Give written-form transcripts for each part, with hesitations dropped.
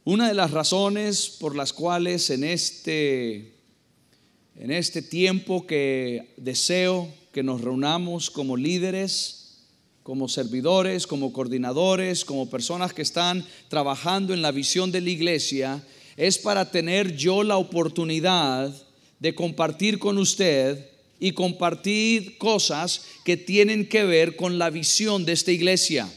Una de las razones por las cuales en este tiempo que deseo que nos reunamos como líderes, como servidores, como coordinadores, como personas que están trabajando en la visión de la iglesia, es para tener yo la oportunidad de compartir con usted y compartir cosas que tienen que ver con la visión de esta iglesia.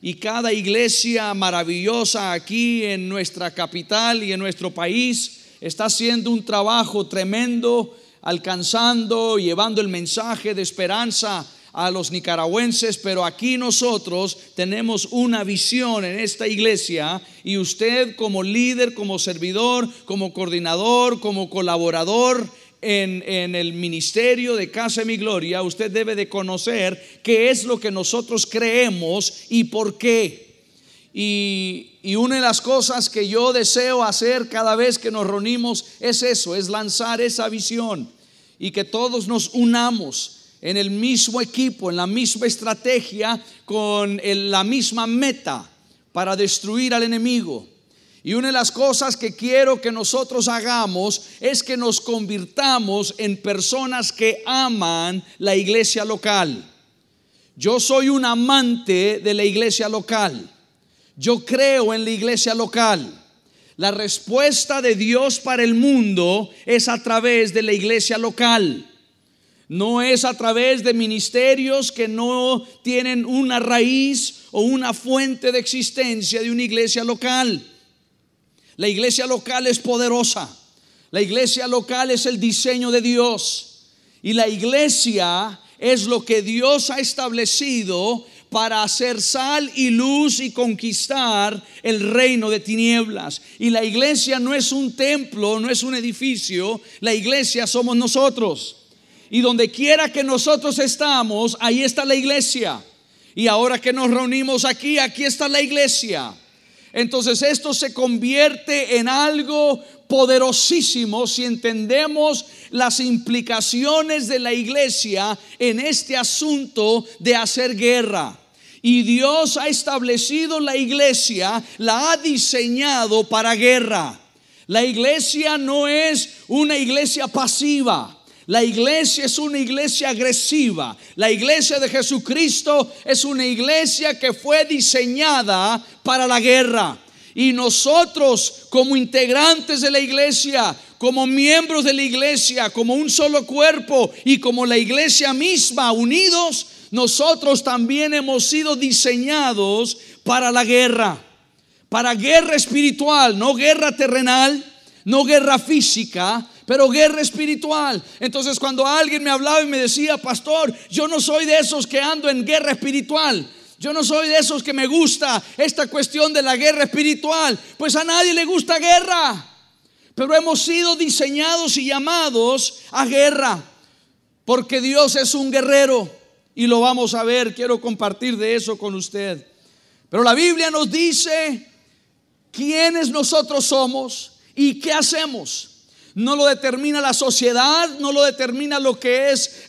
Y cada iglesia maravillosa aquí en nuestra capital y en nuestro país está haciendo un trabajo tremendo, alcanzando, llevando el mensaje de esperanza a los nicaragüenses. Pero aquí nosotros tenemos una visión en esta iglesia, y usted como líder, como servidor, como coordinador, como colaborador en el ministerio de Casa de Mi Gloria, usted debe de conocer qué es lo que nosotros creemos y por qué. Y una de las cosas que yo deseo hacer cada vez que nos reunimos es eso, es lanzar esa visión, y que todos nos unamos en el mismo equipo, en la misma estrategia, con la misma meta para destruir al enemigo. Y una de las cosas que quiero que nosotros hagamos es que nos convirtamos en personas que aman la iglesia local. Yo soy un amante de la iglesia local. Yo creo en la iglesia local. La respuesta de Dios para el mundo es a través de la iglesia local. No es a través de ministerios que no tienen una raíz o una fuente de existencia de una iglesia local. La iglesia local es poderosa. La iglesia local es el diseño de Dios. Y la iglesia es lo que Dios ha establecido para hacer sal y luz y conquistar el reino de tinieblas. Y la iglesia no es un templo, no es un edificio. La iglesia somos nosotros. Y donde quiera que nosotros estamos, ahí está la iglesia. Y ahora que nos reunimos aquí, aquí está la iglesia. Entonces esto se convierte en algo poderosísimo si entendemos las implicaciones de la iglesia en este asunto de hacer guerra. Y Dios ha establecido la iglesia, la ha diseñado para guerra. La iglesia no es una iglesia pasiva. La iglesia es una iglesia agresiva. La iglesia de Jesucristo es una iglesia que fue diseñada para la guerra. Y nosotros, como integrantes de la iglesia, como miembros de la iglesia, como un solo cuerpo y como la iglesia misma, unidos, nosotros también hemos sido diseñados para la guerra. Para guerra espiritual, no guerra terrenal, no guerra física, pero guerra espiritual. Entonces cuando alguien me hablaba y me decía: pastor, yo no soy de esos que ando en guerra espiritual, yo no soy de esos que me gusta esta cuestión de la guerra espiritual. Pues a nadie le gusta guerra, pero hemos sido diseñados y llamados a guerra, porque Dios es un guerrero, y lo vamos a ver. Quiero compartir de eso con usted. Pero la Biblia nos dice quiénes nosotros somos y qué hacemos. No lo determina la sociedad, no lo determina lo que es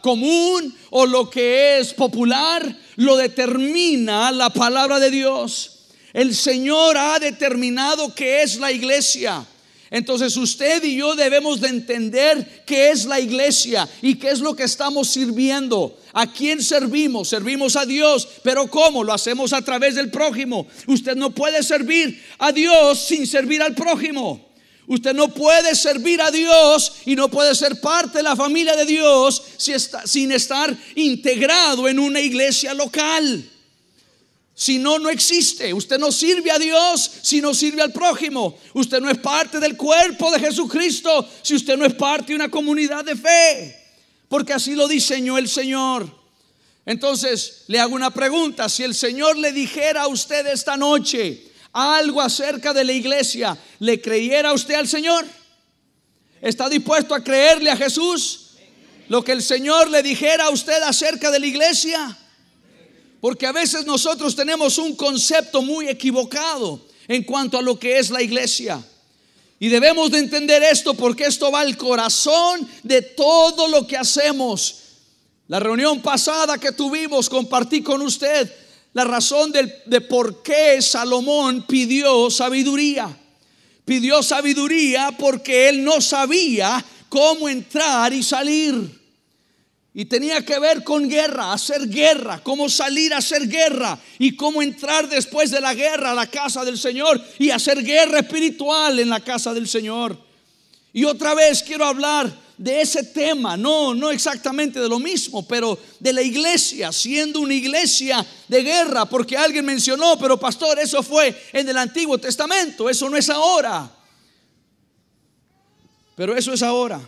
común o lo que es popular. Lo determina la palabra de Dios. El Señor ha determinado qué es la iglesia. Entonces usted y yo debemos de entender qué es la iglesia y qué es lo que estamos sirviendo. ¿A quién servimos? Servimos a Dios, pero ¿cómo? Lo hacemos a través del prójimo. Usted no puede servir a Dios sin servir al prójimo. Usted no puede servir a Dios y no puede ser parte de la familia de Dios sin estar integrado en una iglesia local. Si no, no existe. Usted no sirve a Dios si no sirve al prójimo. Usted no es parte del cuerpo de Jesucristo si usted no es parte de una comunidad de fe, porque así lo diseñó el Señor. Entonces le hago una pregunta: si el Señor le dijera a usted esta noche algo acerca de la iglesia, ¿le creyera usted al Señor? ¿Está dispuesto a creerle a Jesús lo que el Señor le dijera a usted acerca de la iglesia? Porque a veces nosotros tenemos un concepto muy equivocado en cuanto a lo que es la iglesia. Y debemos de entender esto, porque esto va al corazón de todo lo que hacemos. La reunión pasada que tuvimos, compartí con usted la razón de por qué Salomón pidió sabiduría. Pidió sabiduría porque él no sabía cómo entrar y salir. Y tenía que ver con guerra, hacer guerra, cómo salir a hacer guerra y cómo entrar después de la guerra a la casa del Señor y hacer guerra espiritual en la casa del Señor. Y otra vez quiero hablar de ese tema, no exactamente de lo mismo, pero de la iglesia, siendo una iglesia de guerra, porque alguien mencionó, pero pastor, eso fue en el Antiguo Testamento, eso no es ahora. Pero eso es ahora.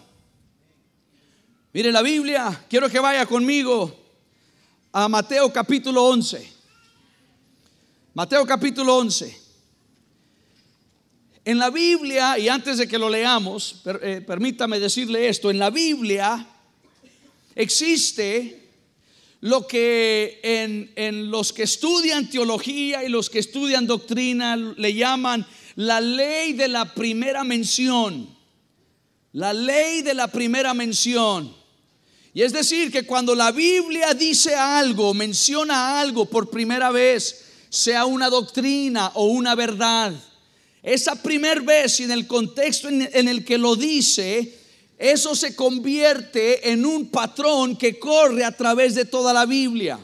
Mire la Biblia, quiero que vaya conmigo a Mateo capítulo 11. Mateo capítulo 11. En la Biblia, y antes de que lo leamos, permítame decirle esto, en la Biblia existe lo que en los que estudian teología y los que estudian doctrina le llaman la ley de la primera mención. La ley de la primera mención. Y es decir, que cuando la Biblia dice algo, menciona algo por primera vez, sea una doctrina o una verdad, esa primera vez y en el contexto en el que lo dice, eso se convierte en un patrón que corre a través de toda la Biblia.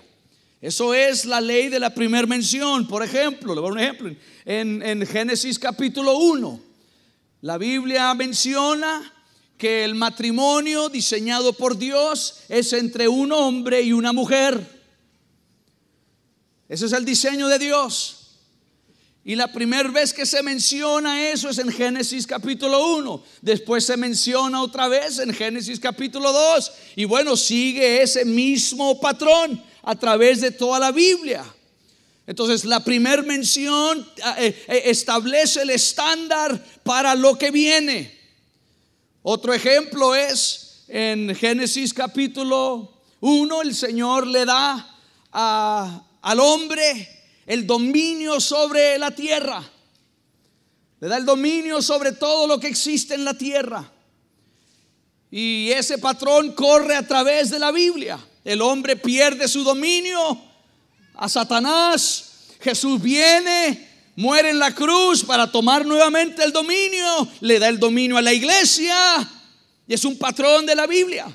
Eso es la ley de la primera mención. Por ejemplo, le voy a dar un ejemplo. En Génesis capítulo 1, la Biblia menciona que el matrimonio diseñado por Dios es entre un hombre y una mujer. Ese es el diseño de Dios. Y la primera vez que se menciona eso es en Génesis capítulo 1. Después se menciona otra vez en Génesis capítulo 2. Y bueno, sigue ese mismo patrón a través de toda la Biblia. Entonces la primera mención establece el estándar para lo que viene. Otro ejemplo es en Génesis capítulo 1, el Señor le da al hombre el dominio sobre la tierra. Le da el dominio sobre todo lo que existe en la tierra. Y ese patrón corre a través de la Biblia. El hombre pierde su dominio a Satanás. Jesús viene, muere en la cruz para tomar nuevamente el dominio. Le da el dominio a la iglesia. Y es un patrón de la Biblia.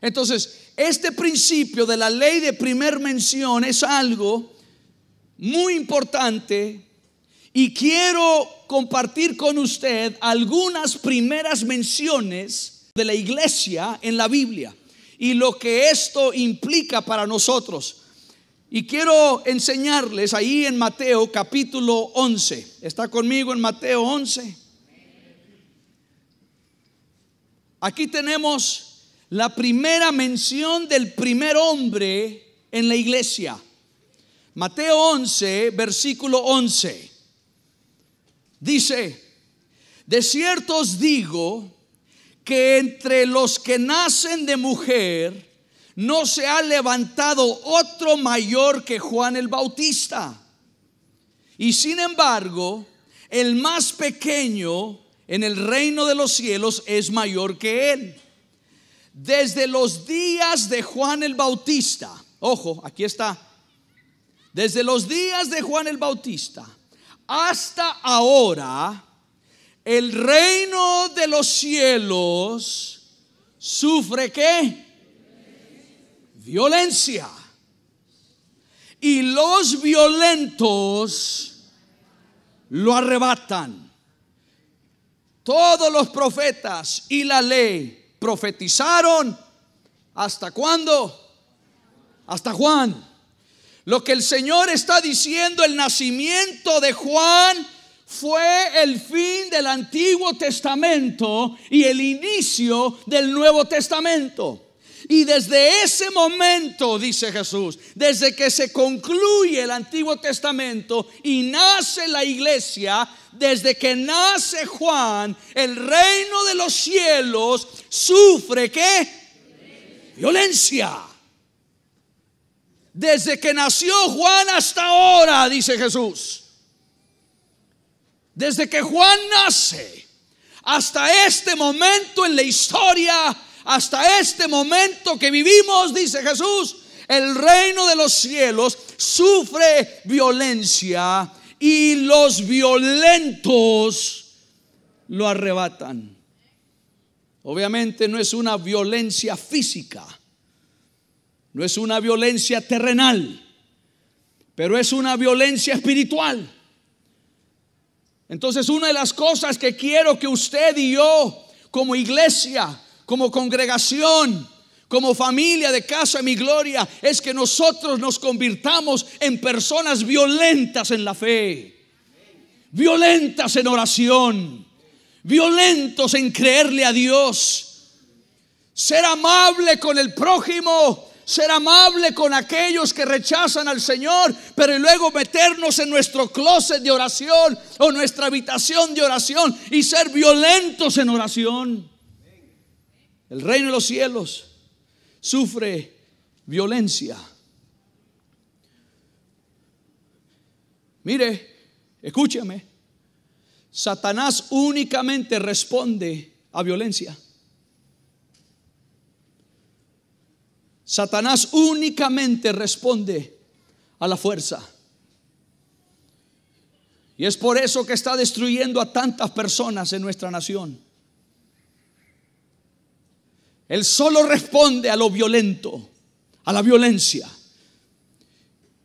Entonces, este principio de la ley de primer mención es algo muy importante. Y quiero compartir con usted algunas primeras menciones de la iglesia en la Biblia y lo que esto implica para nosotros. Y quiero enseñarles ahí en Mateo capítulo 11. ¿Está conmigo en Mateo 11? Aquí tenemos la primera mención del primer hombre en la iglesia. Mateo 11, versículo 11. Dice: de cierto os digo que entre los que nacen de mujer no se ha levantado otro mayor que Juan el Bautista. Y sin embargo, el más pequeño en el reino de los cielos es mayor que él. Desde los días de Juan el Bautista, ojo, aquí está. Desde los días de Juan el Bautista hasta ahora, el reino de los cielos sufre ¿qué? Violencia. Y los violentos lo arrebatan. Todos los profetas y la ley profetizaron. ¿Hasta cuándo? Hasta Juan. Lo que el Señor está diciendo, el nacimiento de Juan fue el fin del Antiguo Testamento y el inicio del Nuevo Testamento. Y desde ese momento, dice Jesús, desde que se concluye el Antiguo Testamento y nace la iglesia, desde que nace Juan, el reino de los cielos sufre ¿qué? Violencia. Desde que nació Juan hasta ahora, dice Jesús. Desde que Juan nace hasta este momento en la historia hasta este momento que vivimos, dice Jesús, el reino de los cielos sufre violencia y los violentos lo arrebatan. Obviamente no es una violencia física, no es una violencia terrenal, pero es una violencia espiritual. Entonces, una de las cosas que quiero que usted y yo, como iglesia, como congregación, como familia de Casa de Mi Gloria, es que nosotros nos convirtamos en personas violentas en la fe, violentas en oración, violentos en creerle a Dios, ser amable con el prójimo, ser amable con aquellos que rechazan al Señor, pero luego meternos en nuestro closet de oración o nuestra habitación de oración y ser violentos en oración. El reino de los cielos sufre violencia. Mire, escúcheme, Satanás únicamente responde a violencia. Satanás únicamente responde a la fuerza. Y es por eso que está destruyendo a tantas personas en nuestra nación. Él solo responde a lo violento, a la violencia.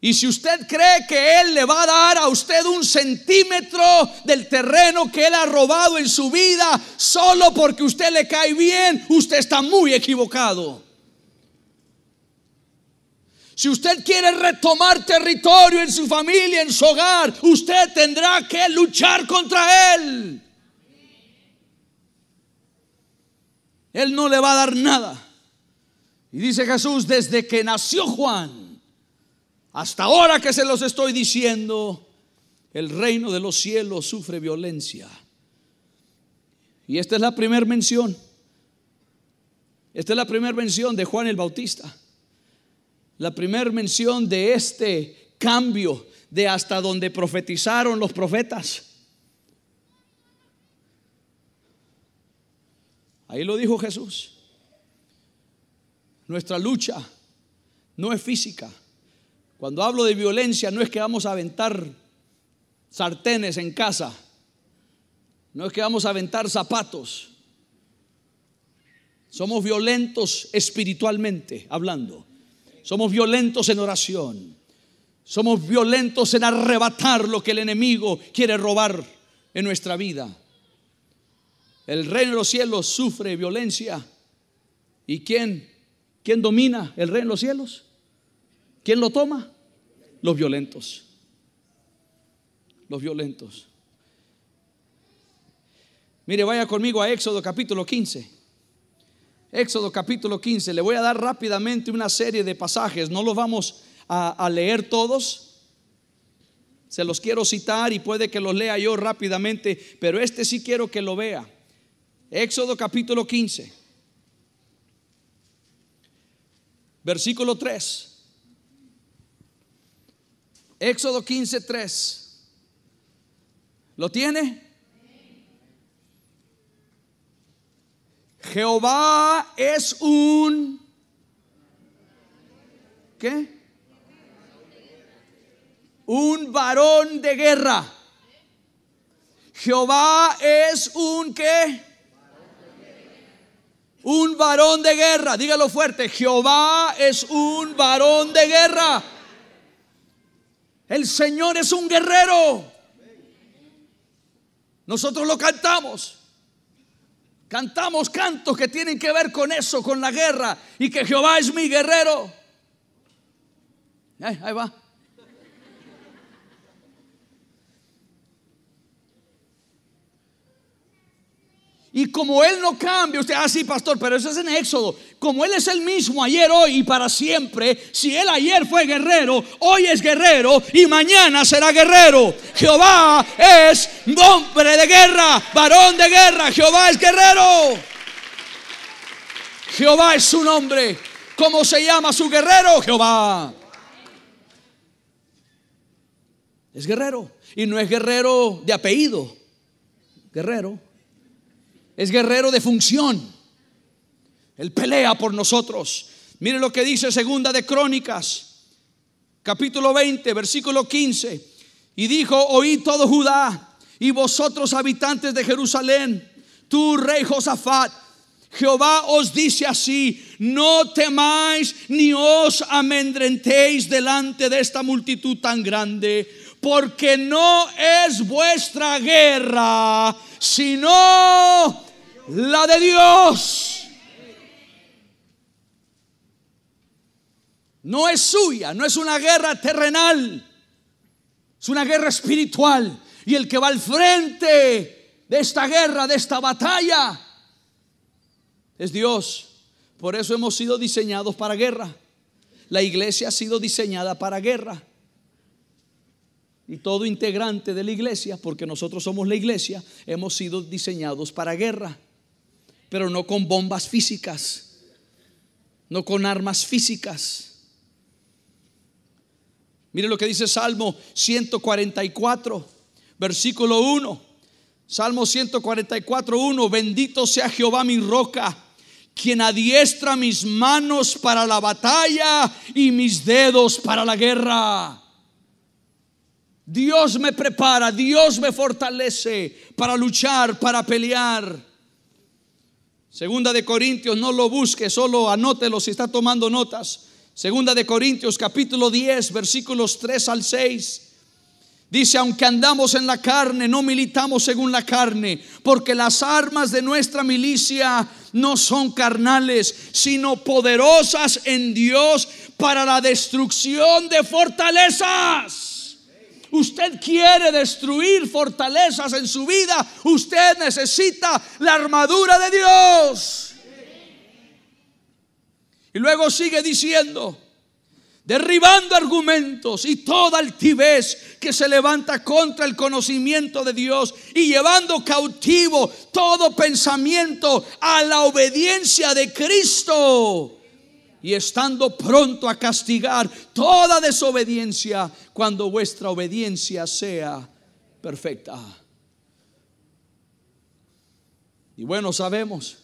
Y si usted cree que Él le va a dar a usted un centímetro del terreno que Él ha robado en su vida solo porque usted le cae bien, usted está muy equivocado. Si usted quiere retomar territorio en su familia, en su hogar, usted tendrá que luchar contra Él. Él no le va a dar nada. Y dice Jesús, desde que nació Juan hasta ahora que se los estoy diciendo, el reino de los cielos sufre violencia. Y esta es la primera mención. Esta es la primera mención de Juan el Bautista. La primera mención de este cambio de hasta donde profetizaron los profetas. Ahí lo dijo Jesús. Nuestra lucha no es física. Cuando hablo de violencia, no es que vamos a aventar sartenes en casa, no es que vamos a aventar zapatos. Somos violentos espiritualmente hablando. Somos violentos en oración. Somos violentos en arrebatar lo que el enemigo quiere robar en nuestra vida. El reino de los cielos sufre violencia. ¿Y quién domina el reino de los cielos? ¿Quién lo toma? Los violentos. Los violentos. Mire, vaya conmigo a Éxodo capítulo 15. Éxodo capítulo 15. Le voy a dar rápidamente una serie de pasajes. No los vamos a leer todos. Se los quiero citar y puede que los lea yo rápidamente, pero este sí quiero que lo vea. Éxodo capítulo 15, versículo 3. Éxodo 15, 3. ¿Lo tiene? Jehová es un ¿qué? Un varón de guerra. Jehová es un ¿qué? Un varón de guerra. Dígalo fuerte. Jehová es un varón de guerra. El Señor es un guerrero. Nosotros lo cantamos. Cantamos cantos que tienen que ver con eso, con la guerra, y que Jehová es mi guerrero. Ahí va. Y como Él no cambia, usted, sí, pastor, pero eso es en Éxodo. Como Él es el mismo ayer, hoy y para siempre. Si Él ayer fue guerrero, hoy es guerrero y mañana será guerrero. Jehová es hombre de guerra, varón de guerra. Jehová es guerrero. Jehová es su nombre. ¿Cómo se llama su guerrero? Jehová. Es guerrero. Y no es guerrero de apellido. Guerrero. Es guerrero de función. Él pelea por nosotros. Mire lo que dice Segunda de Crónicas, capítulo 20, versículo 15. Y dijo: oíd todo Judá y vosotros habitantes de Jerusalén, tú rey Josafat, Jehová os dice así: no temáis ni os amedrentéis delante de esta multitud tan grande, porque no es vuestra guerra, sino la de Dios. No es suya, no es una guerra terrenal, es una guerra espiritual. Y el que va al frente de esta guerra, de esta batalla, es Dios. Por eso hemos sido diseñados para guerra. La iglesia ha sido diseñada para guerra. Y todo integrante de la iglesia, porque nosotros somos la iglesia, hemos sido diseñados para guerra. Pero no con bombas físicas, no con armas físicas. Mire lo que dice Salmo 144, versículo 1. Salmo 144, 1. Bendito sea Jehová mi roca, quien adiestra mis manos para la batalla y mis dedos para la guerra. Dios me prepara, Dios me fortalece para luchar, para pelear. Segunda de Corintios, no lo busque, solo anótelo si está tomando notas. Segunda de Corintios, capítulo 10, versículos 3 al 6. Dice: aunque andamos en la carne, no militamos según la carne, porque las armas de nuestra milicia no son carnales, sino poderosas en Dios para la destrucción de fortalezas. Usted quiere destruir fortalezas en su vida, usted necesita la armadura de Dios. Y luego sigue diciendo: derribando argumentos y toda altivez que se levanta contra el conocimiento de Dios, y llevando cautivo todo pensamiento a la obediencia de Cristo, y estando pronto a castigar toda desobediencia cuando vuestra obediencia sea perfecta. Y bueno, sabemos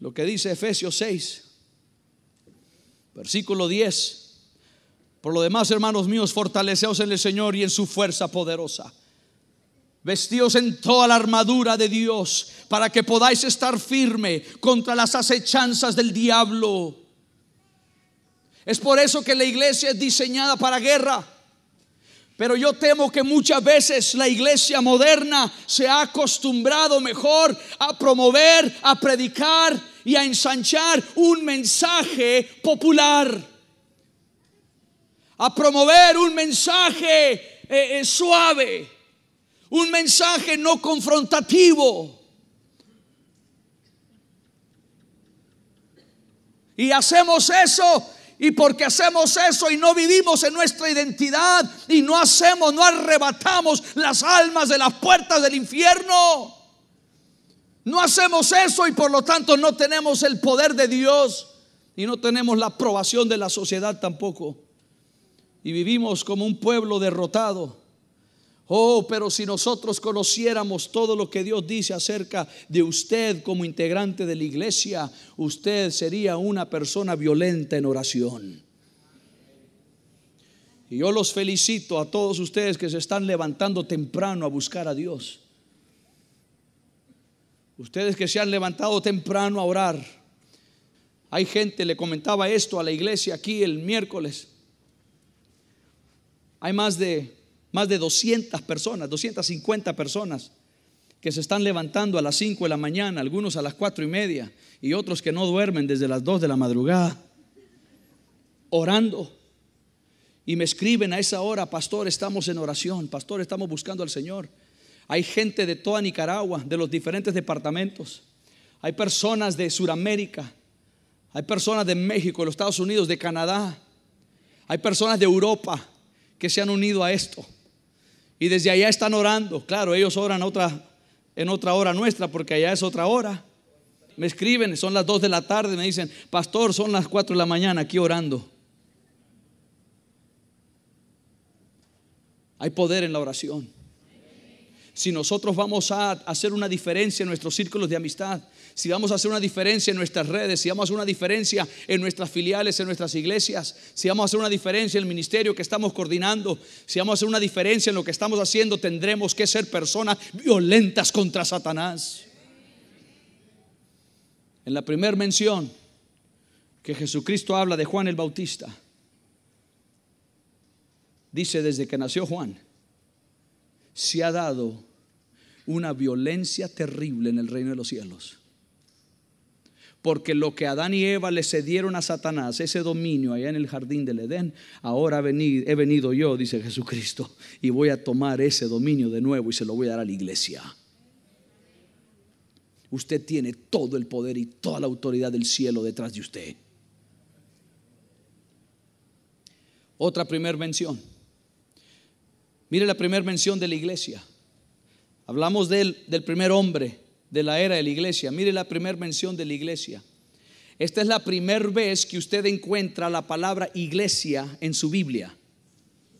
lo que dice Efesios 6, versículo 10. Por lo demás, hermanos míos, fortaleceos en el Señor y en su fuerza poderosa. Vestíos en toda la armadura de Dios, para que podáis estar firme contra las acechanzas del diablo. Es por eso que la iglesia es diseñada para guerra. Pero yo temo que muchas veces la iglesia moderna se ha acostumbrado mejor a promover, a predicar y a ensanchar un mensaje popular, a promover un mensaje suave, un mensaje no confrontativo. Y hacemos eso. Y porque hacemos eso y no vivimos en nuestra identidad, y no arrebatamos las almas de las puertas del infierno. No hacemos eso y por lo tanto no tenemos el poder de Dios y no tenemos la aprobación de la sociedad tampoco. Y vivimos como un pueblo derrotado. Oh, pero si nosotros conociéramos todo lo que Dios dice acerca de usted como integrante de la iglesia, usted sería una persona violenta en oración. Y yo los felicito a todos ustedes que se están levantando temprano a buscar a Dios. Ustedes que se han levantado temprano a orar. Hay gente, le comentaba esto a la iglesia aquí el miércoles. Hay más de 200 personas, 250 personas que se están levantando a las 5 de la mañana, algunos a las 4:30 y otros que no duermen desde las 2 de la madrugada, orando. Y me escriben a esa hora: pastor, estamos en oración, pastor, estamos buscando al Señor. Hay gente de toda Nicaragua, de los diferentes departamentos. Hay personas de Sudamérica, hay personas de México, de los Estados Unidos, de Canadá. Hay personas de Europa que se han unido a esto. Y desde allá están orando. Claro, ellos oran en otra hora nuestra, porque allá es otra hora. Me escriben, son las 2 de la tarde, me dicen: pastor, son las 4 de la mañana aquí orando. Hay poder en la oración. si nosotros vamos a hacer una diferencia en nuestros círculos de amistad, si vamos a hacer una diferencia en nuestras redes, si vamos a hacer una diferencia en nuestras filiales, en nuestras iglesias, si vamos a hacer una diferencia en el ministerio que estamos coordinando, si vamos a hacer una diferencia en lo que estamos haciendo, tendremos que ser personas violentas contra Satanás. En la primera mención que Jesucristo habla de Juan el Bautista, dice: desde que nació Juan se ha dado una violencia terrible en el reino de los cielos. Porque lo que Adán y Eva le cedieron a Satanás, ese dominio allá en el jardín del Edén, ahora he venido yo, dice Jesucristo, y voy a tomar ese dominio de nuevo y se lo voy a dar a la iglesia. Usted tiene todo el poder y toda la autoridad del cielo detrás de usted. Otra primera mención. Mire la primera mención de la iglesia. Hablamos del primer hombre de la era de la iglesia. Mire la primera mención de la iglesia. Esta es la primera vez que usted encuentra la palabra iglesia en su Biblia.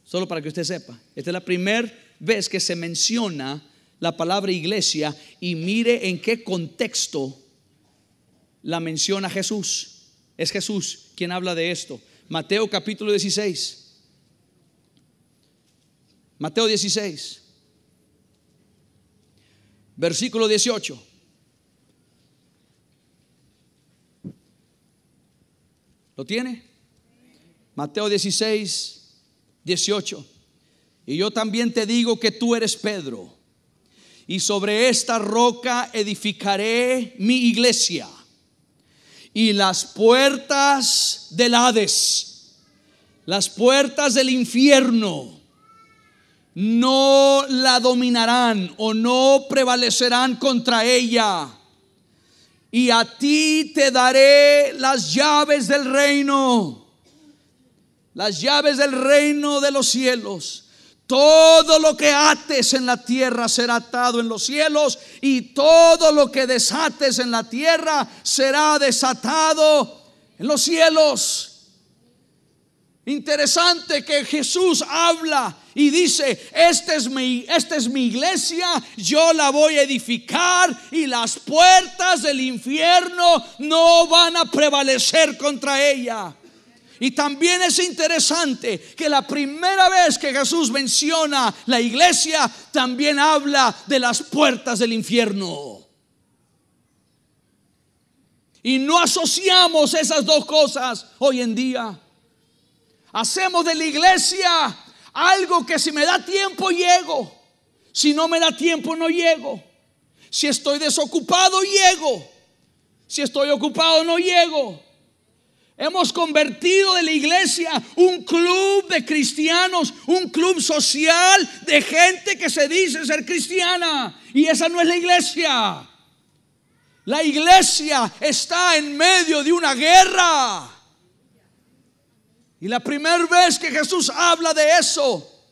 Solo para que usted sepa. Esta es la primera vez que se menciona la palabra iglesia. Y mire en qué contexto la menciona Jesús. Es Jesús quien habla de esto. Mateo capítulo 16. Mateo 16, versículo 18. ¿Lo tiene? Mateo 16, 18. Y yo también te digo que tú eres Pedro, y sobre esta roca edificaré mi iglesia, y las puertas del Hades, las puertas del infierno, no la dominarán o no prevalecerán contra ella. Y a ti te daré las llaves del reino, las llaves del reino de los cielos. Todo lo que ates en la tierra será atado en los cielos, y todo lo que desates en la tierra será desatado en los cielos. Interesante que Jesús habla y dice: esta es mi iglesia, yo la voy a edificar, y las puertas del infierno no van a prevalecer contra ella. Y también es interesante que la primera vez que Jesús menciona la iglesia, también habla de las puertas del infierno. Y no asociamos esas dos cosas hoy en día. Hacemos de la iglesia algo que si me da tiempo llego, si no me da tiempo no llego, si estoy desocupado llego, si estoy ocupado no llego. Hemos convertido de la iglesia un club de cristianos, un club social de gente que se dice ser cristiana, y esa no es la iglesia. La iglesia está en medio de una guerra. Y la primera vez que Jesús habla de eso,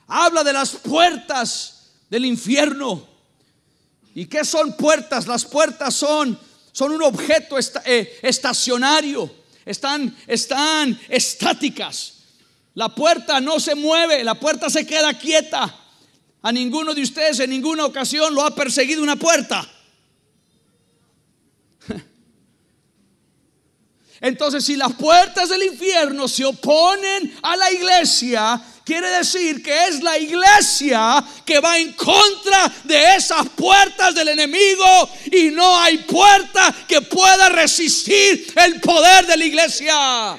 habla de las puertas del infierno. ¿Y qué son puertas? Las puertas son un objeto estacionario. Están estáticas. La puerta no se mueve, la puerta se queda quieta. A ninguno de ustedes en ninguna ocasión lo ha perseguido una puerta. Entonces, si las puertas del infierno se oponen a la iglesia, quiere decir que es la iglesia que va en contra de esas puertas del enemigo, y no hay puerta que pueda resistir el poder de la iglesia.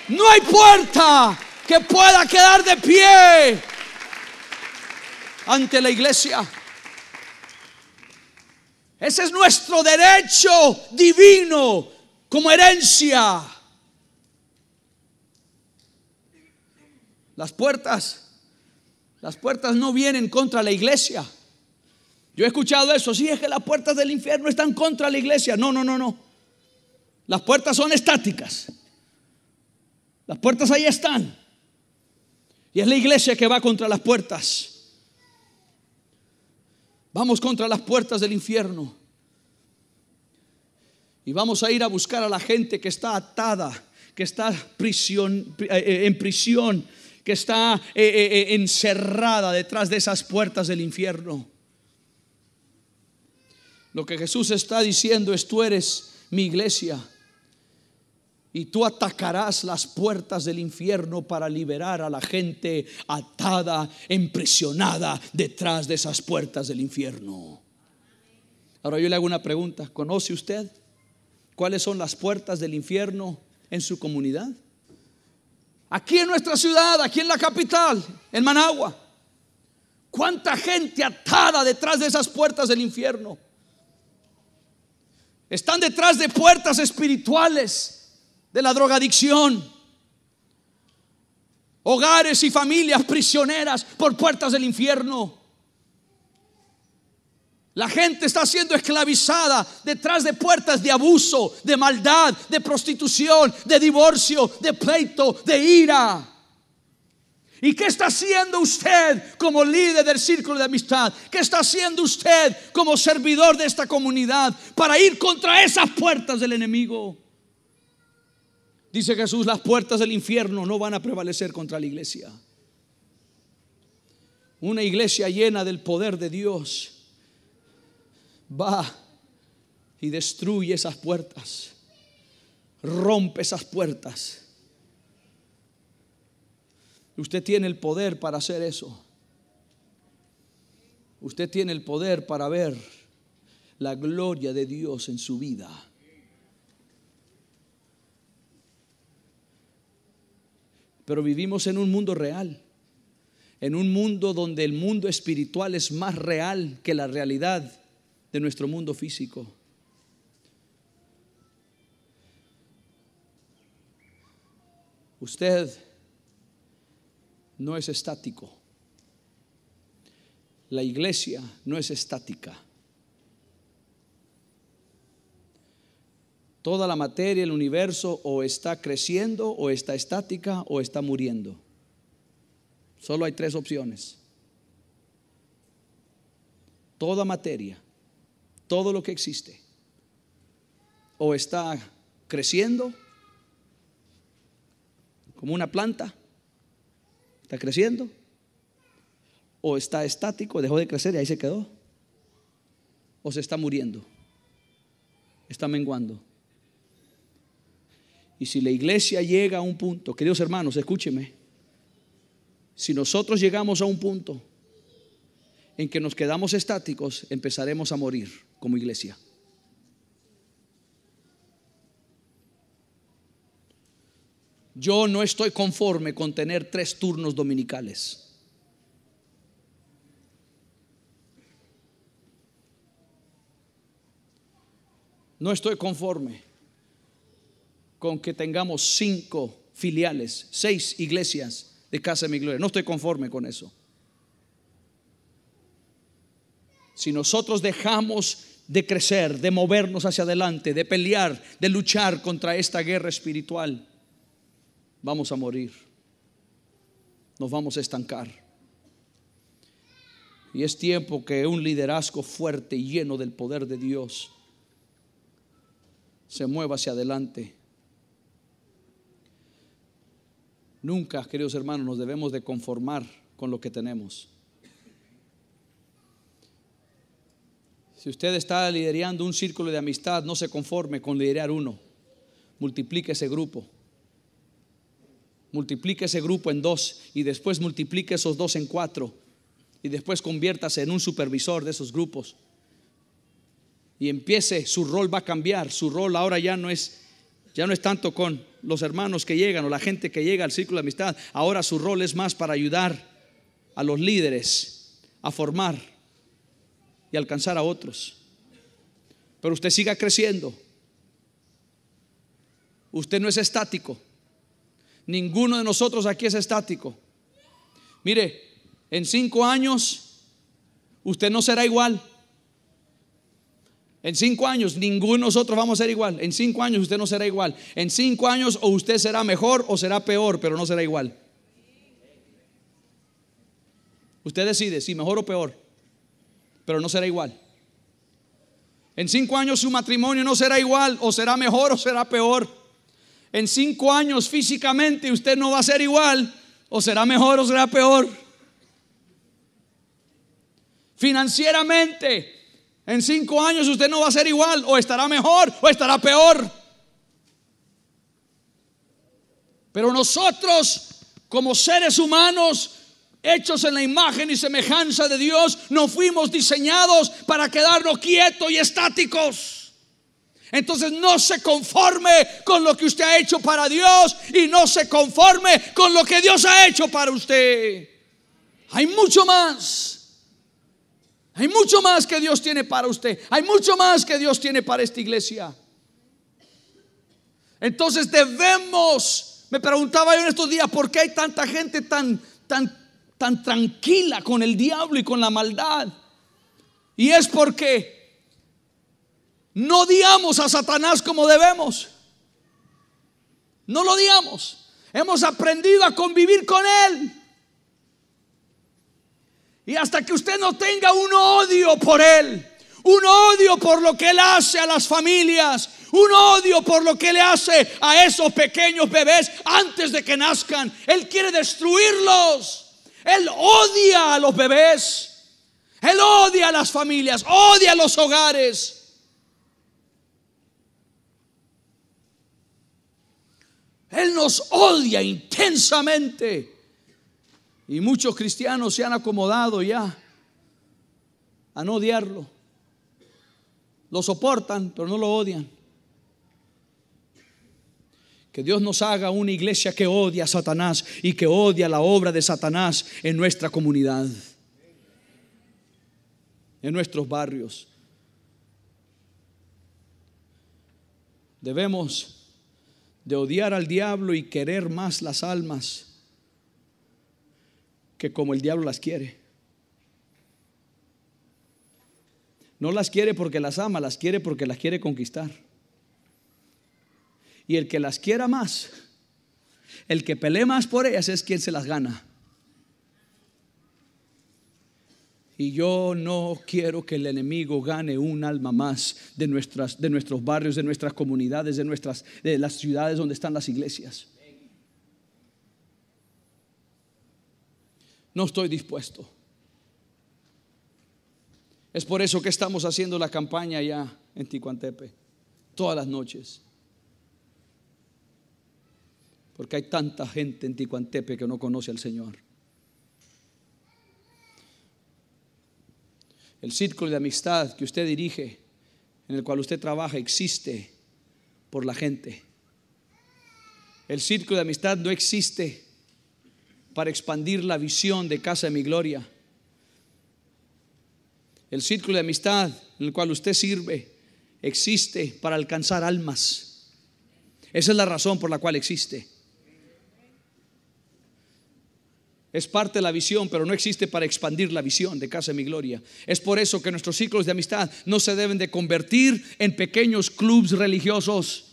No hay puerta que pueda quedar de pie ante la iglesia. Ese es nuestro derecho divino como herencia. Las puertas no vienen contra la iglesia. Yo he escuchado eso: sí, es que las puertas del infierno están contra la iglesia. No. Las puertas son estáticas. Las puertas ahí están. Y es la iglesia que va contra las puertas. Vamos contra las puertas del infierno. Y vamos a ir a buscar a la gente que está atada, que está en prisión, que está encerrada detrás de esas puertas del infierno. Lo que Jesús está diciendo es: tú eres mi iglesia y tú atacarás las puertas del infierno para liberar a la gente atada, impresionada detrás de esas puertas del infierno. Ahora yo le hago una pregunta: ¿conoce usted cuáles son las puertas del infierno en su comunidad? Aquí en nuestra ciudad, aquí en la capital, en Managua, ¿cuánta gente atada detrás de esas puertas del infierno? Están detrás de puertas espirituales, de la drogadicción, hogares y familias prisioneras por puertas del infierno. La gente está siendo esclavizada detrás de puertas de abuso, de maldad, de prostitución, de divorcio, de pleito, de ira. ¿Y qué está haciendo usted como líder del círculo de amistad? ¿Qué está haciendo usted como servidor de esta comunidad para ir contra esas puertas del enemigo? Dice Jesús: las puertas del infierno no van a prevalecer contra la iglesia. Una iglesia llena del poder de Dios va y destruye esas puertas, rompe esas puertas. Usted tiene el poder para hacer eso. Usted tiene el poder para ver la gloria de Dios en su vida. Pero vivimos en un mundo real, en un mundo donde el mundo espiritual es más real que la realidad de nuestro mundo físico. Usted no es estático. La iglesia no es estática. Toda la materia, el universo, o está creciendo, o está estática, o está muriendo. Solo hay tres opciones. Toda materia, todo lo que existe, o está creciendo como una planta, está creciendo, o está estático, dejó de crecer y ahí se quedó, o se está muriendo, está menguando. Y si la iglesia llega a un punto, queridos hermanos, escúcheme, si nosotros llegamos a un punto en que nos quedamos estáticos, empezaremos a morir como iglesia. Yo no estoy conforme con tener 3 turnos dominicales. No estoy conforme con que tengamos 5 filiales, 6 iglesias de Casa de Mi Gloria. No estoy conforme con eso. Si nosotros dejamos de crecer, de movernos hacia adelante, de pelear, de luchar contra esta guerra espiritual, vamos a morir. Nos vamos a estancar. Y es tiempo que un liderazgo fuerte y lleno del poder de Dios se mueva hacia adelante. Nunca, queridos hermanos, nos debemos de conformar con lo que tenemos. Si usted está liderando un círculo de amistad, no se conforme con liderar uno. Multiplique ese grupo. Multiplique ese grupo en 2 y después multiplique esos 2 en 4 y después conviértase en un supervisor de esos grupos. Y empiece, su rol va a cambiar. Su rol ahora ya no es tanto con los hermanos que llegan o la gente que llega al círculo de amistad. Ahora su rol es más para ayudar a los líderes a formar y alcanzar a otros. Pero usted siga creciendo. Usted no es estático. Ninguno de nosotros aquí es estático. Mire, en 5 años usted no será igual. En 5 años ninguno de nosotros vamos a ser igual. En 5 años usted no será igual. En 5 años o usted será mejor o será peor, pero no será igual. Usted decide si mejor o peor, pero no será igual. En 5 años su matrimonio no será igual, o será mejor o será peor. En 5 años físicamente usted no va a ser igual, o será mejor o será peor. Financieramente En 5 años usted no va a ser igual, o estará mejor o estará peor. Pero nosotros, como seres humanos hechos en la imagen y semejanza de Dios, no fuimos diseñados para quedarnos quietos y estáticos. Entonces no se conforme con lo que usted ha hecho para Dios y no se conforme con lo que Dios ha hecho para usted. Hay mucho más. Hay mucho más que Dios tiene para usted. Hay mucho más que Dios tiene para esta iglesia. Entonces me preguntaba yo en estos días, ¿por qué hay tanta gente tan tranquila con el diablo y con la maldad? Y es porque no odiamos a Satanás como debemos. No lo odiamos. Hemos aprendido a convivir con él. Y hasta que usted no tenga un odio por él, un odio por lo que él hace a las familias, un odio por lo que le hace a esos pequeños bebés antes de que nazcan. Él quiere destruirlos. Él odia a los bebés. Él odia a las familias, odia a los hogares. Él nos odia intensamente. Y muchos cristianos se han acomodado ya a no odiarlo. Lo soportan, pero no lo odian. Que Dios nos haga una iglesia que odia a Satanás y que odia la obra de Satanás en nuestra comunidad, en nuestros barrios. Debemos de odiar al diablo y querer más las almas que como el diablo las quiere. No las quiere porque las ama, las quiere porque las quiere conquistar. Y el que las quiera más, el que pelee más por ellas, es quien se las gana. Y yo no quiero que el enemigo gane un alma más de nuestros barrios, de nuestras comunidades, de las ciudades donde están las iglesias. No estoy dispuesto. Es por eso que estamos haciendo la campaña allá en Ticuantepe, todas las noches. Porque hay tanta gente en Ticuantepe que no conoce al Señor. El círculo de amistad que usted dirige, en el cual usted trabaja, existe por la gente. El círculo de amistad no existe para expandir la visión de Casa de Mi Gloria. El círculo de amistad en el cual usted sirve existe para alcanzar almas. Esa es la razón por la cual existe. Es parte de la visión, pero no existe para expandir la visión de Casa de Mi Gloria. Es por eso que nuestros círculos de amistad no se deben de convertir en pequeños clubs religiosos.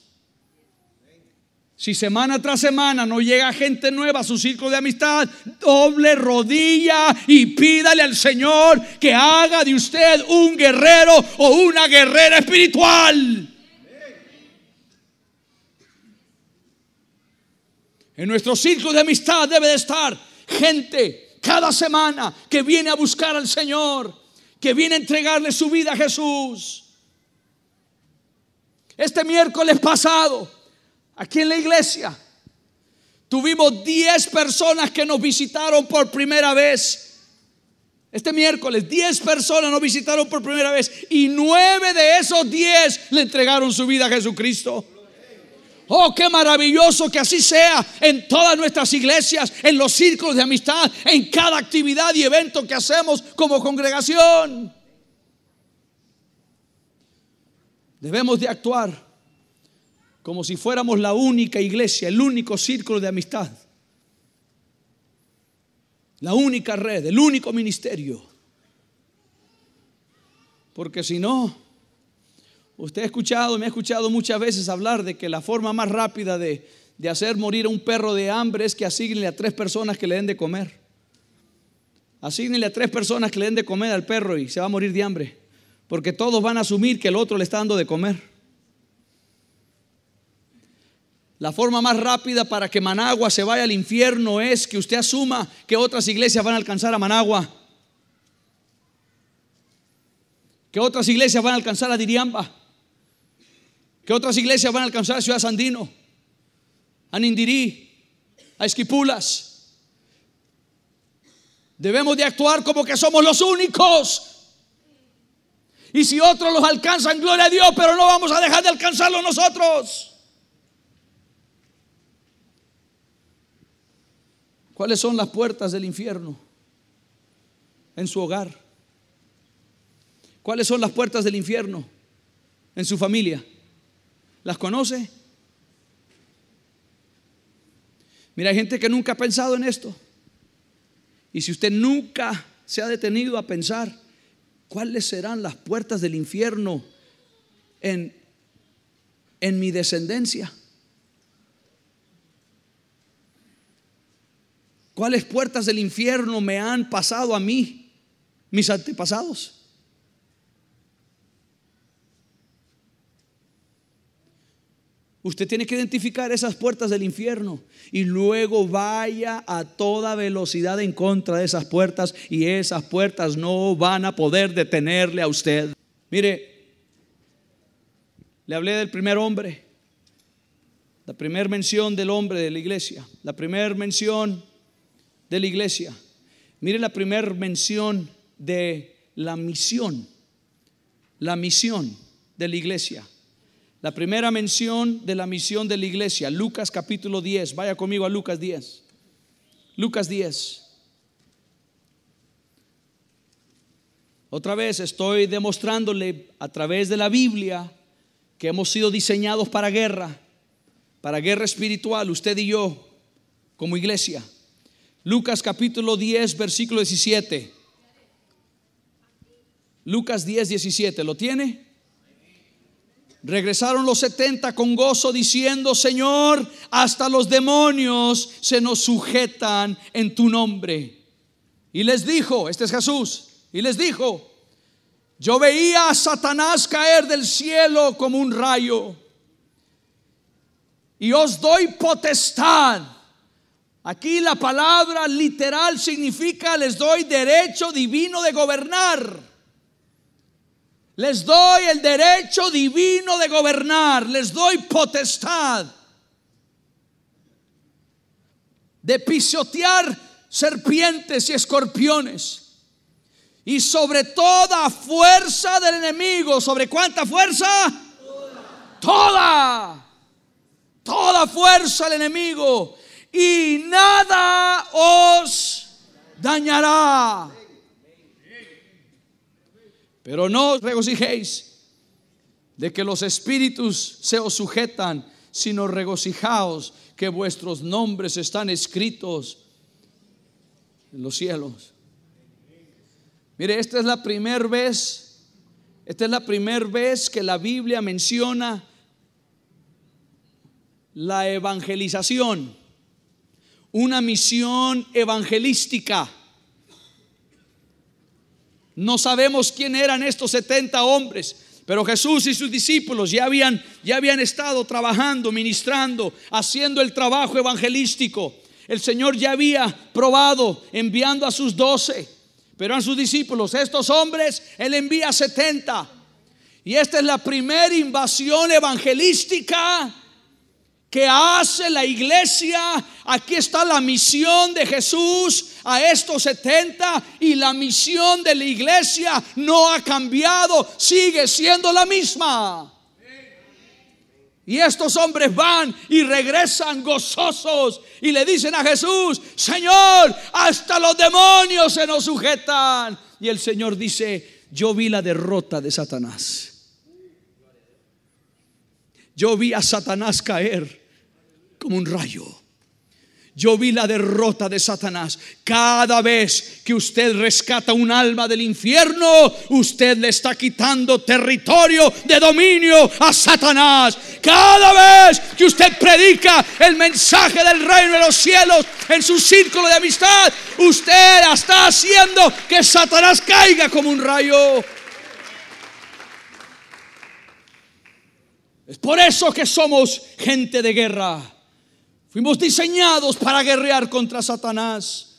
Si semana tras semana no llega gente nueva a su círculo de amistad, doble rodilla y pídale al Señor que haga de usted un guerrero o una guerrera espiritual. En nuestro círculo de amistad debe de estar gente cada semana que viene a buscar al Señor, que viene a entregarle su vida a Jesús. Este miércoles pasado, aquí en la iglesia, tuvimos 10 personas que nos visitaron por primera vez. Este miércoles 10 personas nos visitaron por primera vez y 9 de esos 10 le entregaron su vida a Jesucristo. Oh, qué maravilloso que así sea en todas nuestras iglesias, en los círculos de amistad, en cada actividad y evento que hacemos como congregación. Debemos de actuar como si fuéramos la única iglesia, el único círculo de amistad, la única red, el único ministerio. Porque si no, usted ha escuchado, me ha escuchado muchas veces hablar de que la forma más rápida de hacer morir a un perro de hambre es que asignenle a 3 personas que le den de comer. Asignenle a 3 personas que le den de comer al perro y se va a morir de hambre, porque todos van a asumir que el otro le está dando de comer. La forma más rápida para que Managua se vaya al infierno es que usted asuma que otras iglesias van a alcanzar a Managua. ¿Qué otras iglesias van a alcanzar a Diriamba? ¿Qué otras iglesias van a alcanzar a Ciudad Sandino, a Nindirí, a Esquipulas? Debemos de actuar como que somos los únicos. Y si otros los alcanzan, gloria a Dios, pero no vamos a dejar de alcanzarlos nosotros. ¿Cuáles son las puertas del infierno en su hogar? ¿Cuáles son las puertas del infierno en su familia? ¿Las conoce? Mira, hay gente que nunca ha pensado en esto. Y si usted nunca se ha detenido a pensar cuáles serán las puertas del infierno en mi descendencia, ¿cuáles puertas del infierno me han pasado a mí, mis antepasados? Usted tiene que identificar esas puertas del infierno y luego vaya a toda velocidad en contra de esas puertas, y esas puertas no van a poder detenerle a usted. Mire, le hablé del primer hombre, la primera mención del hombre de la iglesia, la primera mención de la iglesia. Mire la primera mención de la misión de la iglesia. La primera mención de la misión de la iglesia, Lucas capítulo 10. Vaya conmigo a Lucas 10. Lucas 10. Otra vez estoy demostrándole a través de la Biblia que hemos sido diseñados para guerra espiritual, usted y yo como iglesia. Lucas capítulo 10, versículo 17. Lucas 10, 17. ¿Lo tiene? Regresaron los 70 con gozo diciendo: Señor, hasta los demonios se nos sujetan en tu nombre. Y les dijo, este es Jesús, y les dijo: yo veía a Satanás caer del cielo como un rayo, y os doy potestad. Aquí la palabra literal significa: les doy derecho divino de gobernar. Les doy el derecho divino de gobernar. Les doy potestad de pisotear serpientes y escorpiones, y sobre toda fuerza del enemigo. ¿Sobre cuánta fuerza? Toda fuerza del enemigo, y nada os dañará. Pero no os regocijéis de que los espíritus se os sujetan, sino regocijaos que vuestros nombres están escritos en los cielos. Mire, esta es la primera vez que la Biblia menciona la evangelización, una misión evangelística. No sabemos quién eran estos 70 hombres, pero Jesús y sus discípulos ya habían estado trabajando, ministrando, haciendo el trabajo evangelístico. El Señor ya había probado enviando a sus 12, pero a sus discípulos, estos hombres, Él envía 70. Y esta es la primera invasión evangelística que hace la iglesia. Aquí está la misión de Jesús a estos 70, y la misión de la iglesia no ha cambiado, sigue siendo la misma. Y estos hombres van y regresan gozosos y le dicen a Jesús: Señor, hasta los demonios se nos sujetan. Y el Señor dice: yo vi la derrota de Satanás. Yo vi a Satanás caer como un rayo. Yo vi la derrota de Satanás. Cada vez que usted rescata un alma del infierno, usted le está quitando territorio de dominio a Satanás. Cada vez que usted predica el mensaje del reino de los cielos en su círculo de amistad, usted está haciendo que Satanás caiga como un rayo. Es por eso que somos gente de guerra. Fuimos diseñados para guerrear contra Satanás.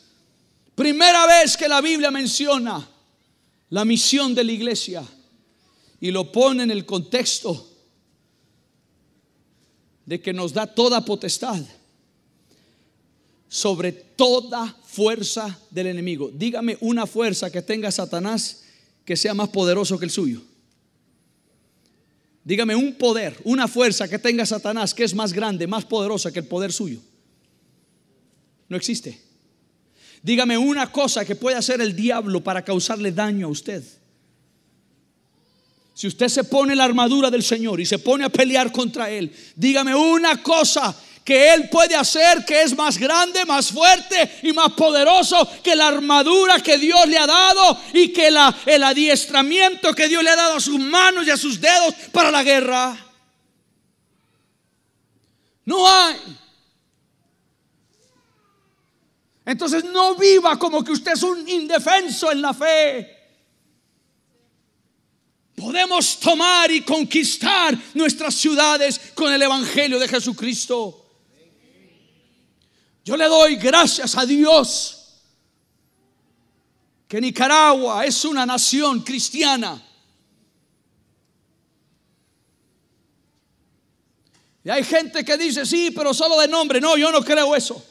Primera vez que la Biblia menciona la misión de la iglesia. y lo pone en el contexto de que nos da toda potestad sobre toda fuerza del enemigo. Dígame una fuerza que tenga Satanás que sea más poderoso que el suyo. Dígame un poder, una fuerza que tenga Satanás que es más grande, más poderosa que el poder suyo. No existe. Dígame una cosa que puede hacer el diablo para causarle daño a usted. Si usted se pone la armadura del Señor y se pone a pelear contra Él, dígame una cosa que Él puede hacer que es más grande, más fuerte y más poderoso que la armadura que Dios le ha dado y que el adiestramiento que Dios le ha dado a sus manos y a sus dedos para la guerra. No hay. Entonces no viva como que usted es un indefenso en la fe. Podemos tomar y conquistar nuestras ciudades con el evangelio de Jesucristo. Yo le doy gracias a Dios que Nicaragua es una nación cristiana. Y hay gente que dice sí, pero solo de nombre. No, yo no creo eso.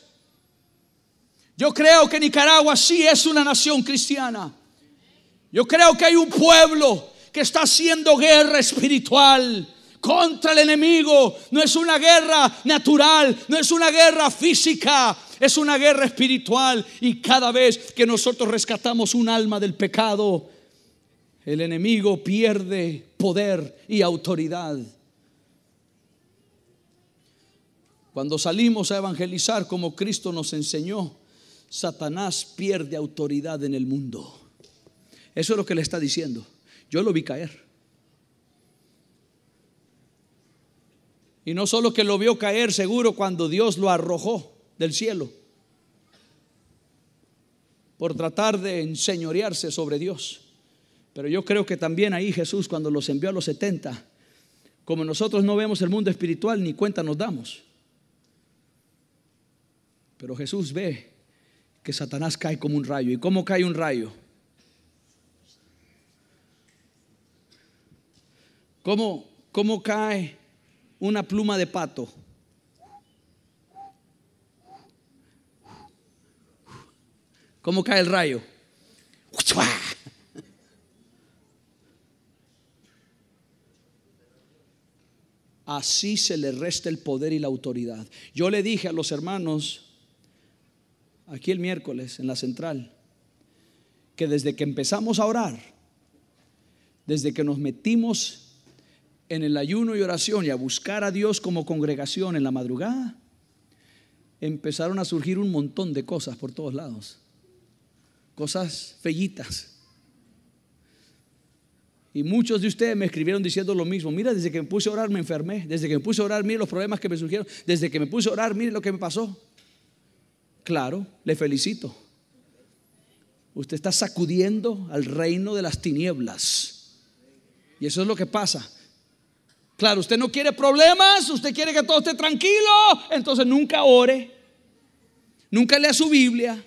Yo creo que Nicaragua sí es una nación cristiana. Yo creo que hay un pueblo que está haciendo guerra espiritual contra el enemigo. No es una guerra natural, no es una guerra física, es una guerra espiritual. Y cada vez que nosotros rescatamos un alma del pecado, el enemigo pierde poder y autoridad. Cuando salimos a evangelizar como Cristo nos enseñó, Satanás pierde autoridad en el mundo. Eso es lo que le está diciendo. Yo lo vi caer. Y no solo que lo vio caer, seguro cuando Dios lo arrojó del cielo por tratar de enseñorearse sobre Dios. Pero yo creo que también ahí Jesús, cuando los envió a los 70, como nosotros no vemos el mundo espiritual, ni cuenta nos damos. Pero Jesús ve que Satanás cae como un rayo. ¿Y cómo cae un rayo? ¿Cómo cae una pluma de pato? ¿Cómo cae el rayo? Así se le resta el poder y la autoridad. Yo le dije a los hermanos aquí el miércoles en la central que desde que empezamos a orar, desde que nos metimos en el ayuno y oración y a buscar a Dios como congregación en la madrugada, empezaron a surgir un montón de cosas por todos lados, cosas feyitas. Y muchos de ustedes me escribieron diciendo lo mismo. Mira, desde que me puse a orar me enfermé. Desde que me puse a orar, mire los problemas que me surgieron. Desde que me puse a orar, mire lo que me pasó. Claro, le felicito. Usted está sacudiendo al reino de las tinieblas. Y eso es lo que pasa. Claro, usted no quiere problemas, usted quiere que todo esté tranquilo. Entonces nunca ore, nunca lea su Biblia.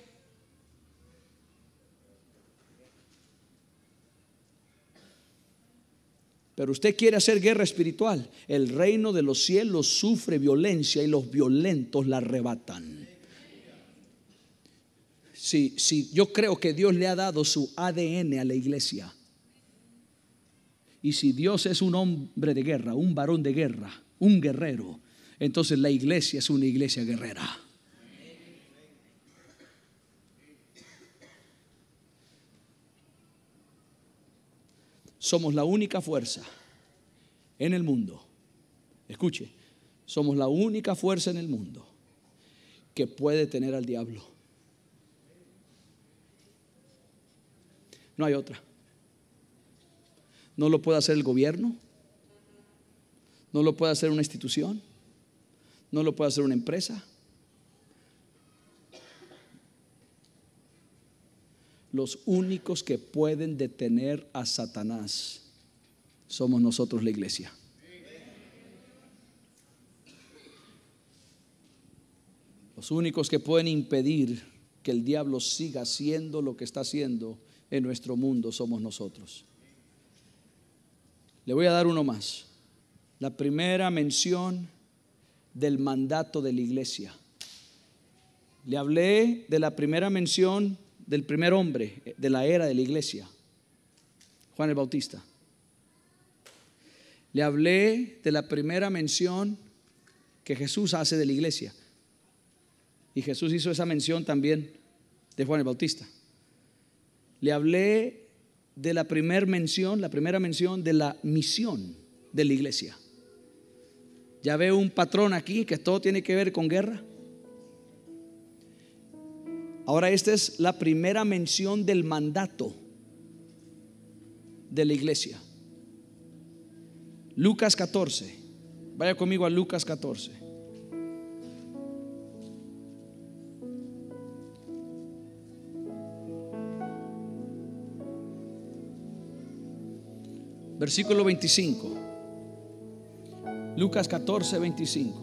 Pero usted quiere hacer guerra espiritual. El reino de los cielos sufre violencia y los violentos la arrebatan. Sí, yo creo que Dios le ha dado su ADN a la iglesia. Y si Dios es un hombre de guerra, un varón de guerra, un guerrero, entonces la iglesia es una iglesia guerrera. Somos la única fuerza en el mundo. Escuche, somos la única fuerza en el mundo que puede tener al diablo. No hay otra. No lo puede hacer el gobierno, no lo puede hacer una institución, no lo puede hacer una empresa. Los únicos que pueden detener a Satanás somos nosotros, la iglesia. Los únicos que pueden impedir que el diablo siga haciendo lo que está haciendo en nuestro mundo somos nosotros. Le voy a dar uno más. La primera mención del mandato de la iglesia. Le hablé de la primera mención del primer hombre de la era de la iglesia, Juan el Bautista. Le hablé de la primera mención que Jesús hace de la iglesia. Y Jesús hizo esa mención también de Juan el Bautista. Le hablé de la primera mención de la misión de la iglesia. Ya veo un patrón aquí que todo tiene que ver con guerra. Ahora esta es la primera mención del mandato de la iglesia. Lucas 14. Vaya conmigo a Lucas 14. Versículo 25. Lucas 14, 25.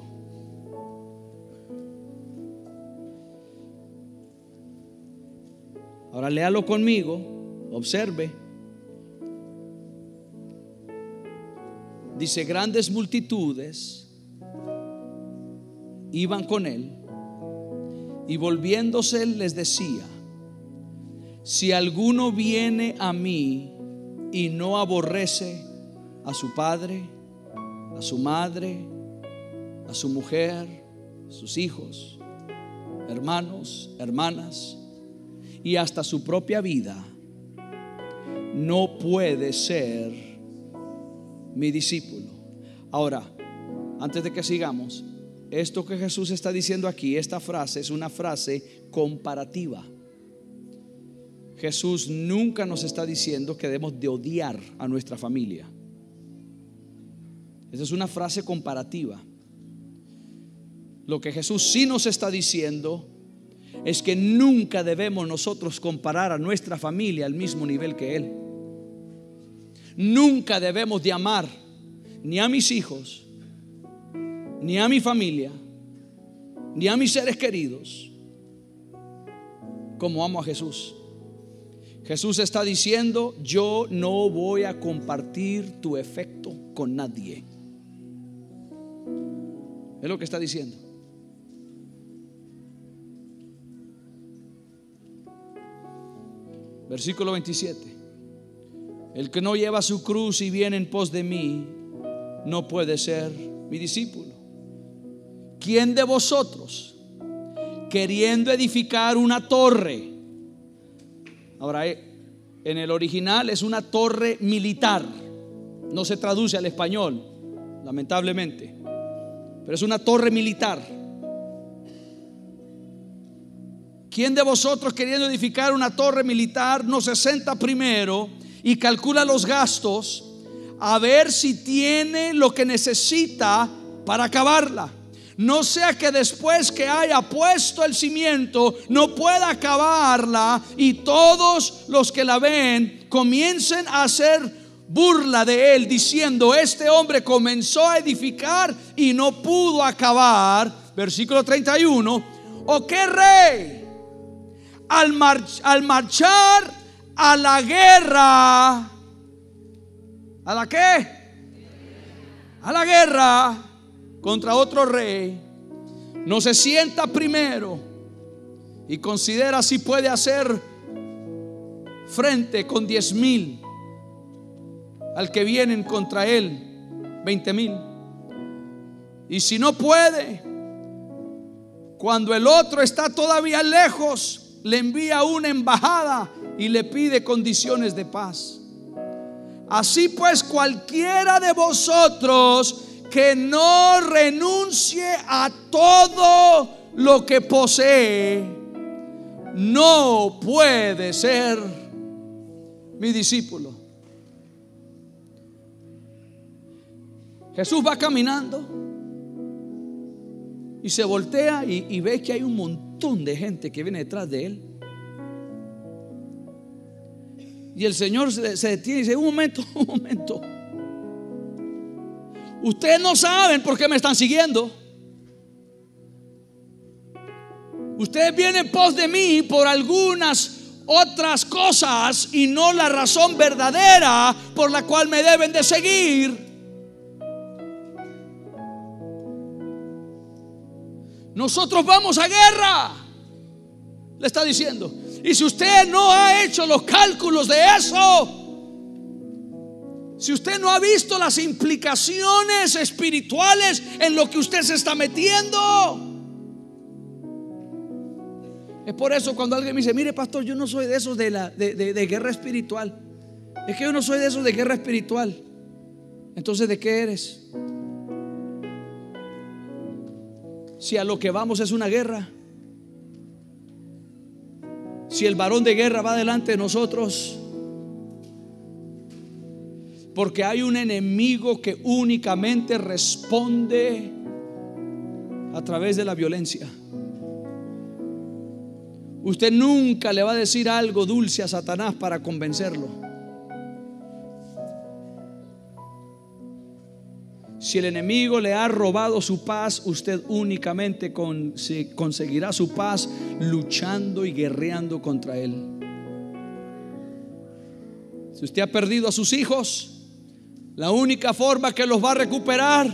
Ahora léalo conmigo, observe. Dice: grandes multitudes iban con él, y volviéndose les decía: si alguno viene a mí y no aborrece a su padre, a su madre, a su mujer, a sus hijos, hermanos, hermanas, y hasta su propia vida, no puede ser mi discípulo. Ahora, antes de que sigamos, esto que Jesús está diciendo aquí, esta frase es una frase comparativa. Jesús nunca nos está diciendo que debemos de odiar a nuestra familia. Esa es una frase comparativa. Lo que Jesús sí nos está diciendo es que nunca debemos nosotros comparar a nuestra familia al mismo nivel que Él. Nunca debemos de amar ni a mis hijos, ni a mi familia, ni a mis seres queridos como amo a Jesús. Jesús está diciendo: yo no voy a compartir tu efecto con nadie. Es lo que está diciendo. Versículo 27. El que no lleva su cruz y viene en pos de mí, no puede ser mi discípulo. ¿Quién de vosotros, queriendo edificar una torre? Ahora, en el original es una torre militar. No se traduce al español, lamentablemente, pero es una torre militar. ¿Quién de vosotros, queriendo edificar una torre militar, no se sienta primero y calcula los gastos, a ver si tiene lo que necesita para acabarla? No sea que después que haya puesto el cimiento no pueda acabarla, y todos los que la ven comiencen a hacer burla de él, diciendo: este hombre comenzó a edificar y no pudo acabar. Versículo 31. ¿O qué rey al marchar a la guerra, ¿a la qué? A la guerra contra otro rey, no se sienta primero y considera si puede hacer frente con 10,000 al que vienen contra él 20,000? Y si no puede, cuando el otro está todavía lejos, le envía una embajada y le pide condiciones de paz. Así pues, cualquiera de vosotros que no renuncie a todo lo que posee, no puede ser mi discípulo. Jesús va caminando y se voltea y ve que hay un montón de gente que viene detrás de él. Y el Señor se detiene y dice: un momento. Ustedes no saben por qué me están siguiendo. Ustedes vienen en pos de mí por algunas otras cosas y no la razón verdadera por la cual me deben de seguir. Nosotros vamos a guerra, le está diciendo. Y si usted no ha hecho los cálculos de eso, si usted no ha visto las implicaciones espirituales en lo que usted se está metiendo, es por eso cuando alguien me dice: mire, pastor, yo no soy de esos de guerra espiritual. Es que yo no soy de esos de guerra espiritual. Entonces, ¿de qué eres? Si a lo que vamos es una guerra, si el varón de guerra va delante de nosotros, porque hay un enemigo que únicamente responde a través de la violencia. Usted nunca le va a decir algo dulce a Satanás para convencerlo. Si el enemigo le ha robado su paz, usted únicamente conseguirá su paz luchando y guerreando contra él. Si usted ha perdido a sus hijos, la única forma que los va a recuperar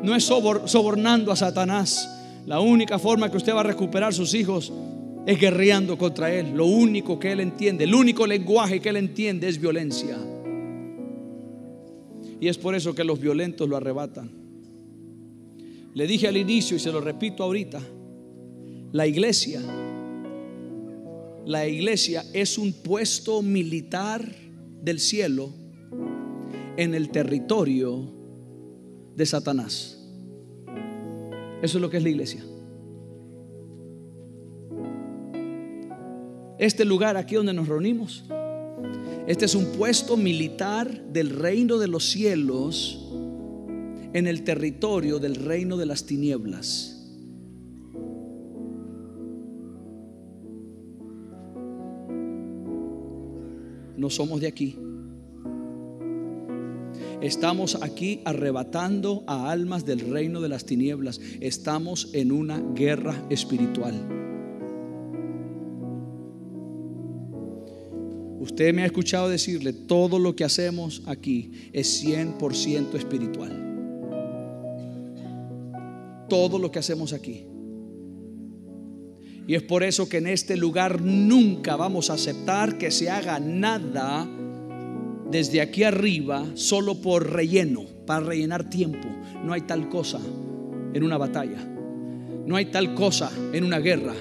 no es sobornando a Satanás. La única forma que usted va a recuperar sus hijos es guerreando contra él. Lo único que él entiende, el único lenguaje que él entiende es violencia. Y es por eso que los violentos lo arrebatan. Le dije al inicio y se lo repito ahorita: la iglesia es un puesto militar del cielo en el territorio de Satanás. Eso es lo que es la iglesia. Este lugar aquí donde nos reunimos, este es un puesto militar del reino de los cielos en el territorio del reino de las tinieblas. No somos de aquí. Estamos aquí arrebatando a almas del reino de las tinieblas. Estamos en una guerra espiritual. Usted me ha escuchado decirle: todo lo que hacemos aquí es 100% espiritual. Todo lo que hacemos aquí. Y es por eso que en este lugar nunca vamos a aceptar que se haga nada desde aquí arriba solo por relleno, para rellenar tiempo. No hay tal cosa en una batalla. No hay tal cosa en una guerra.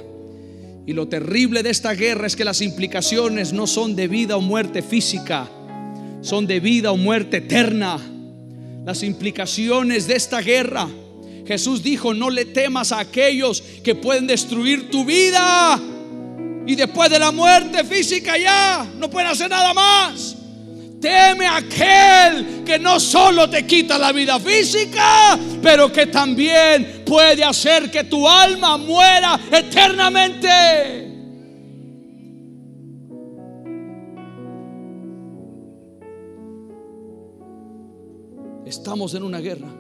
Y lo terrible de esta guerra es que las implicaciones no son de vida o muerte física, son de vida o muerte eterna. Las implicaciones de esta guerra, Jesús dijo: no le temas a aquellos que pueden destruir tu vida, y después de la muerte física ya no pueden hacer nada más. Teme a aquel que no solo te quita la vida física, pero que también puede hacer que tu alma muera eternamente. Estamos en una guerra.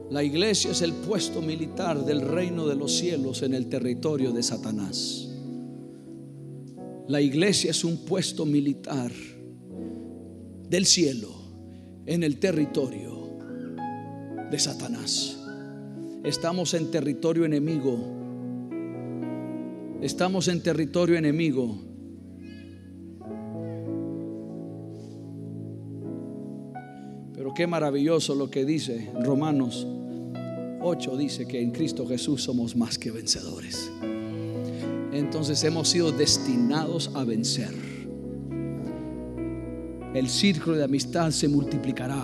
La iglesia es el puesto militar del reino de los cielos en el territorio de Satanás. La iglesia es un puesto militar del cielo en el territorio de Satanás. Estamos en territorio enemigo. Estamos en territorio enemigo. Pero qué maravilloso lo que dice Romanos 8. Dice que en Cristo Jesús somos más que vencedores. Entonces hemos sido destinados a vencer. El círculo de amistad se multiplicará.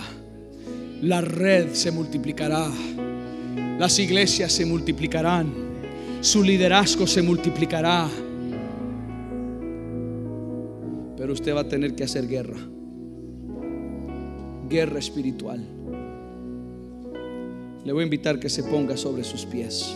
La red se multiplicará. Las iglesias se multiplicarán. Su liderazgo se multiplicará. Pero usted va a tener que hacer guerra. Guerra espiritual. Le voy a invitar que se ponga sobre sus pies.